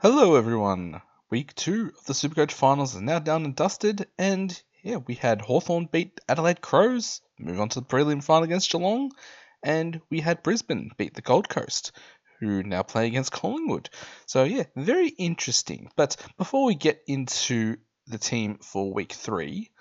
Hello, everyone. Week 2 of the Supercoach finals is now done and dusted, and we had Hawthorn beat Adelaide Crows, move on to the prelim final against Geelong, and we had Brisbane beat the Gold Coast, who now play against Collingwood. So, very interesting. But before we get into the team for week 3,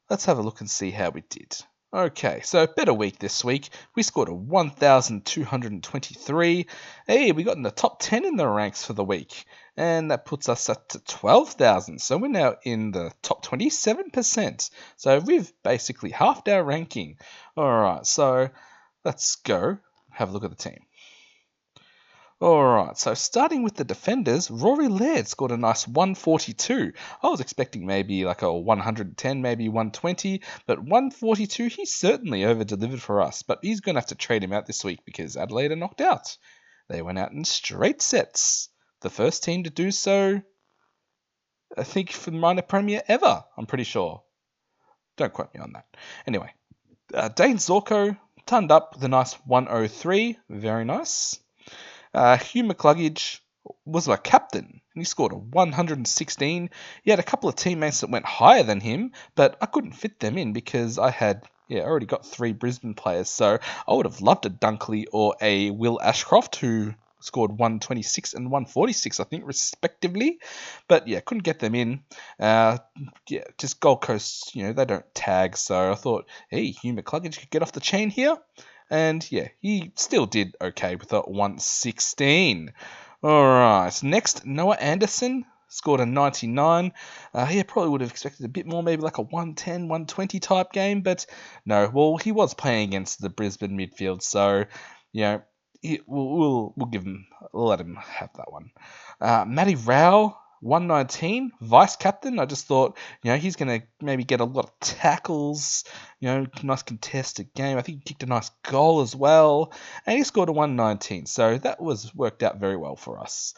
let's have a look and see how we did. Okay, so better week this week. We scored a 1,223. Hey, we got in the top 10 in the ranks for the week. And that puts us up to 12,000. So we're now in the top 27%. So we've basically halved our ranking. Alright, so let's go have a look at the team. Alright, so starting with the defenders, Rory Laird scored a nice 142. I was expecting maybe like a 110, maybe 120, but 142, he certainly over-delivered for us. But he's going to have to trade him out this week because Adelaide are knocked out. They went out in straight sets. The first team to do so, I think, for the minor premier ever, I'm pretty sure. Don't quote me on that. Anyway, Dane Zorko turned up with a nice 103. Very nice. Hugh McCluggage was our captain, and he scored a 116. He had a couple of teammates that went higher than him, but I couldn't fit them in because I had already got 3 Brisbane players, so I would have loved a Dunkley or a Will Ashcroft, who scored 126 and 146, I think, respectively. But couldn't get them in. Just Gold Coast, they don't tag, so I thought, hey, Hugh McCluggage could get off the chain here. And he still did okay with a 116. Alright, next, Noah Anderson scored a 99. Probably would have expected a bit more, maybe like a 110, 120 type game, but no. Well, he was playing against the Brisbane midfield, so, we'll let him have that one. Matty Rao, 119, vice captain. I just thought, he's going to maybe get a lot of tackles, nice contested game. I think he kicked a nice goal as well, and he scored a 119. So that was worked out very well for us.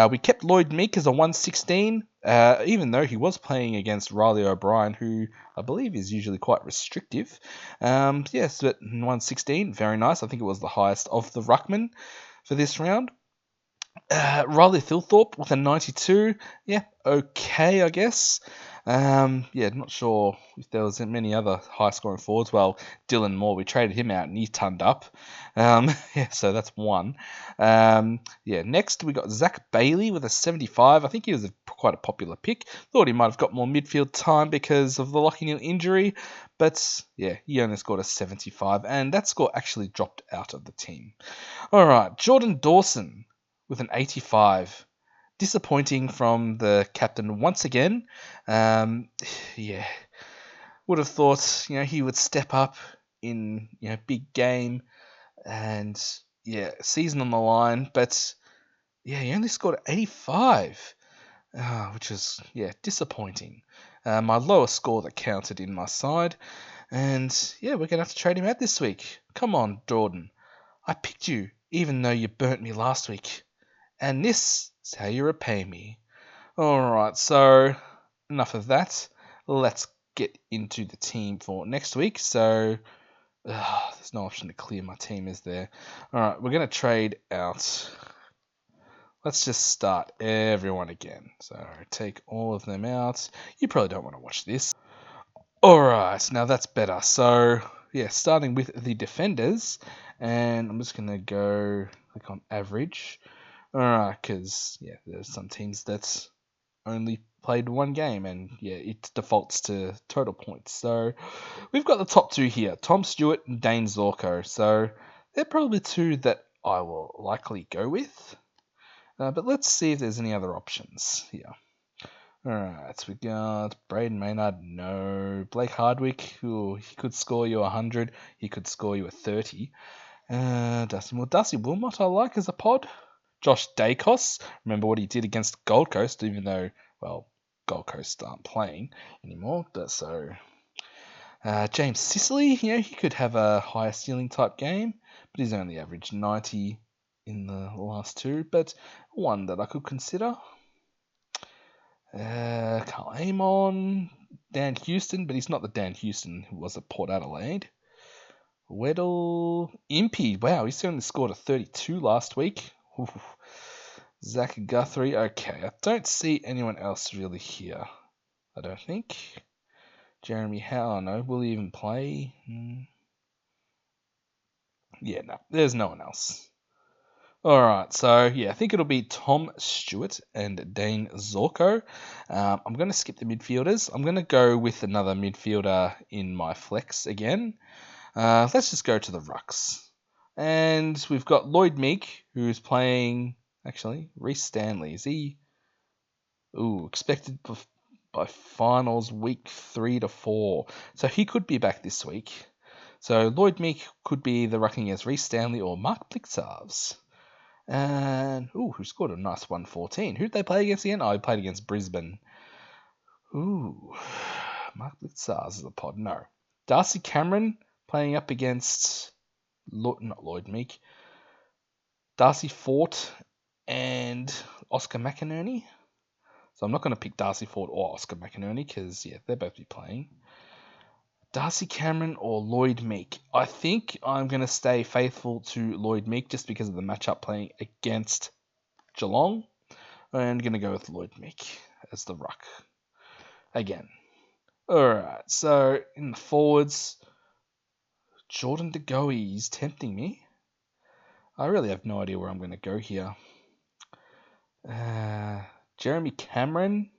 We kept Lloyd Meek as a 116, even though he was playing against Riley O'Brien, who I believe is usually quite restrictive. Yes, but 116, very nice. I think it was the highest of the ruckman for this round. Riley Thilthorpe with a 92. Okay, I guess. Not sure if there was many other high-scoring forwards. Well, Dylan Moore, we traded him out and he turned up. So that's one. Next we got Zach Bailey with a 75. I think he was quite a popular pick. Thought he might have got more midfield time because of the Lachie Neale injury, but he only scored a 75, and that score actually dropped out of the team. All right, Jordan Dawson with an 85. Disappointing from the captain once again. Would have thought, he would step up in, big game and, season on the line. But, he only scored 85, which is, disappointing. My lowest score that counted in my side. And, we're going to have to trade him out this week. Come on, Jordan. I picked you, even though you burnt me last week. And this is how you repay me. Alright, so enough of that. Let's get into the team for next week. So, there's no option to clear my team, is there? Alright, we're going to trade out. Let's just start everyone again. So, take all of them out. You probably don't want to watch this. Alright, now that's better. So, starting with the defenders. And I'm just going to go click on average. Alright, because, there's some teams that's only played one game, and, it defaults to total points. So, we've got the top 2 here, Tom Stewart and Dane Zorko. So, they're probably 2 that I will likely go with. But let's see if there's any other options here. Alright, so we got Braden Maynard, no. Blake Hardwick, he could score you 100. He could score you a 30. Darcy Wilmot I like as a pod. Josh Dacos, remember what he did against Gold Coast, even though, Gold Coast aren't playing anymore. James Sicily, he could have a higher ceiling type game, but he's only averaged 90 in the last 2, but one that I could consider. Carl Amon, Dan Houston, but he's not the Dan Houston who was at Port Adelaide. Weddle, Impey, wow, he's only scored a 32 last week. Zach Guthrie. Okay, I don't see anyone else really here. I don't think. Jeremy Howe, no. Will he even play? Yeah, no. There's no one else. Alright, so yeah, I think it'll be Tom Stewart and Dane Zorko. I'm going to skip the midfielders. I'm going to go with another midfielder in my flex again. Let's just go to the rucks. And we've got Lloyd Meek, who's playing... Actually, Reece Stanley. Is he... Ooh, expected by finals week 3 to 4. So he could be back this week. So Lloyd Meek could be the rucking as Reece Stanley or Mark Blixarves. And, who scored a nice 114. Who did they play against again? Oh, he played against Brisbane. Ooh, Mark Blixarves is a pod. No. Darcy Cameron playing up against, not Lloyd Meek, Darcy Fort and Oscar McInerney. So I'm not going to pick Darcy Fort or Oscar McInerney because, yeah, they'll both be playing. Darcy Cameron or Lloyd Meek? I think I'm going to stay faithful to Lloyd Meek just because of the matchup playing against Geelong. I'm going to go with Lloyd Meek as the ruck again. Alright, so in the forwards, Jordan De Goey is tempting me. I really have no idea where I'm going to go here. Jeremy Cameron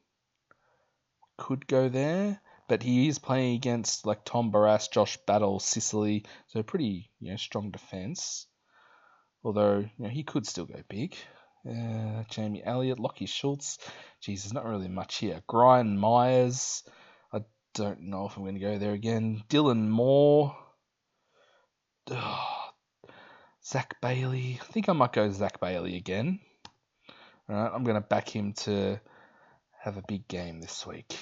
could go there. But he is playing against like Tom Barras, Josh Battle, Sicily, so pretty strong defence. Although he could still go big. Jamie Elliott, Lockie Schultz. Geez, there's not really much here. Brian Myers. I don't know if I'm going to go there again. Dylan Moore. Zach Bailey. I think I might go Zach Bailey again. All right, I'm going to back him to have a big game this week.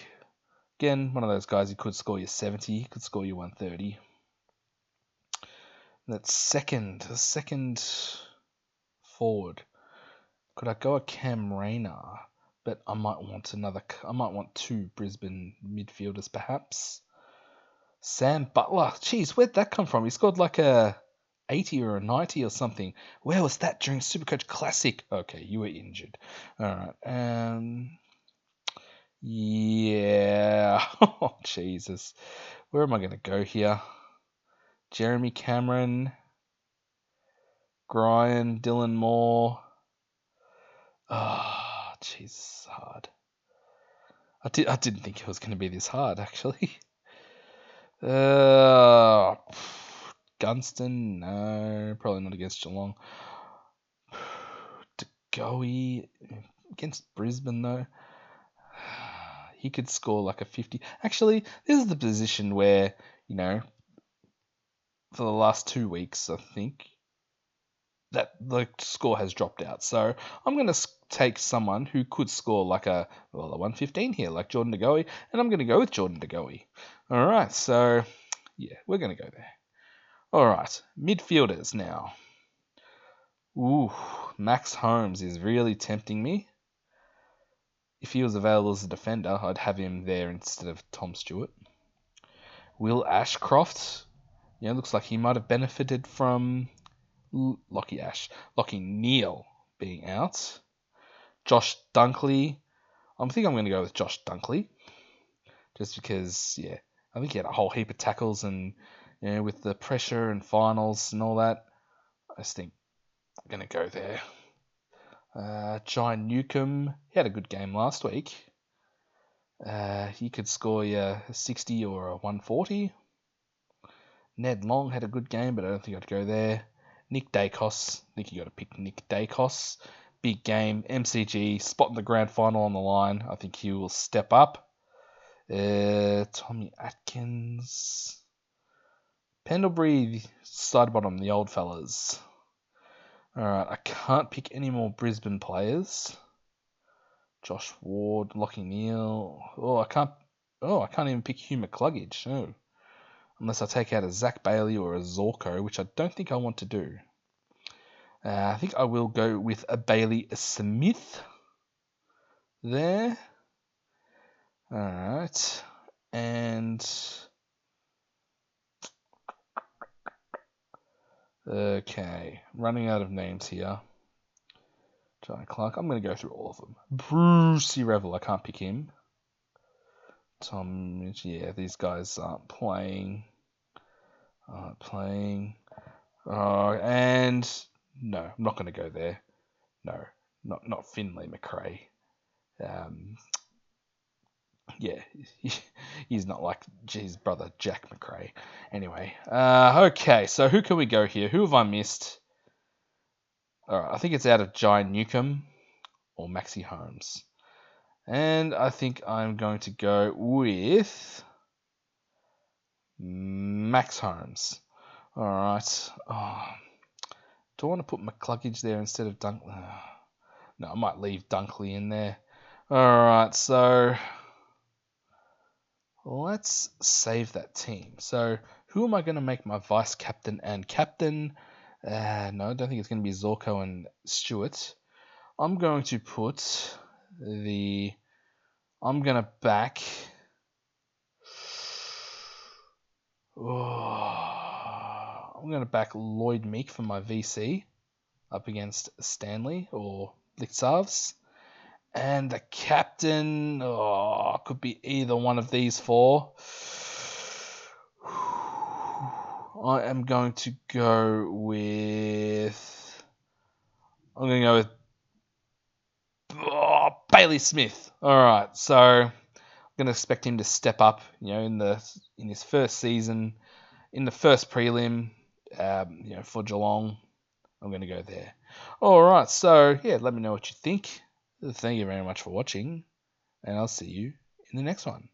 Again, one of those guys who could score you 70, could score you 130. That's second forward. Could I go a Cam Rayner? But I might want two Brisbane midfielders perhaps. Sam Butler. Jeez, where'd that come from? He scored like a 80 or a 90 or something. Where was that during Supercoach Classic? Okay, you were injured. Alright. Yeah. Oh, Jesus. Where am I going to go here? Jeremy Cameron, Brian, Dylan Moore. Oh, Jesus, hard. I didn't think it was going to be this hard, actually. Gunston, no, probably not against Geelong. DeGoey against Brisbane, though. He could score like a 50. Actually, this is the position where, for the last 2 weeks, I think, that the score has dropped out. So I'm going to take someone who could score like a 115 here, like Jordan De Goey, and I'm going to go with Jordan De Goey. All right, so yeah, we're going to go there. All right, midfielders now. Ooh, Max Holmes is really tempting me. If he was available as a defender, I'd have him there instead of Tom Stewart. Will Ashcroft, looks like he might have benefited from Lockie Neal being out. Josh Dunkley. I think I'm going to go with Josh Dunkley. Just because, I think he had a whole heap of tackles and, with the pressure and finals and all that, I just think I'm going to go there. Jai Newcomb, he had a good game last week. He could score you a 60 or a 140. Ned Long had a good game, but I don't think I'd go there. Nick Dacos, I think you got to pick Nick Dacos. Big game, MCG, spot in the grand final on the line. I think he will step up. Tommy Atkins. Pendlebury, side bottom, the old fellas. Alright, I can't pick any more Brisbane players. Josh Ward, Lockie Neal. I can't even pick Hugh McCluggage. No. Unless I take out a Zach Bailey or a Zorko, which I don't think I want to do. I think I will go with a Bailey Smith there. Alright. And okay, running out of names here. Giant Clark. I'm going to go through all of them. Brucey Revel. I can't pick him. Tom Mitch. Yeah, these guys aren't playing. And no, I'm not going to go there. No, not Finlay McRae. Yeah, he's not like his brother Jack McRae. Anyway, okay, so who can we go here? Who have I missed? All right, I think it's out of Jai Newcomb or Maxi Holmes. And I think I'm going to go with Max Holmes. All right. Oh, do I want to put McCluggage there instead of Dunkley? No, I might leave Dunkley in there. All right, so let's save that team. So who am I going to make my vice captain and captain? No, I don't think it's going to be Zorko and Stewart. I'm going to put I'm going to back. I'm going to back Lloyd Meek for my VC up against Stanley or Litzavs. And the captain, could be either one of these four. I am going to go with. I'm going to go with Bailey Smith. All right, so I'm going to expect him to step up. In his first season, in the first prelim, for Geelong. I'm going to go there. All right, so yeah, let me know what you think. Thank you very much for watching, and I'll see you in the next one.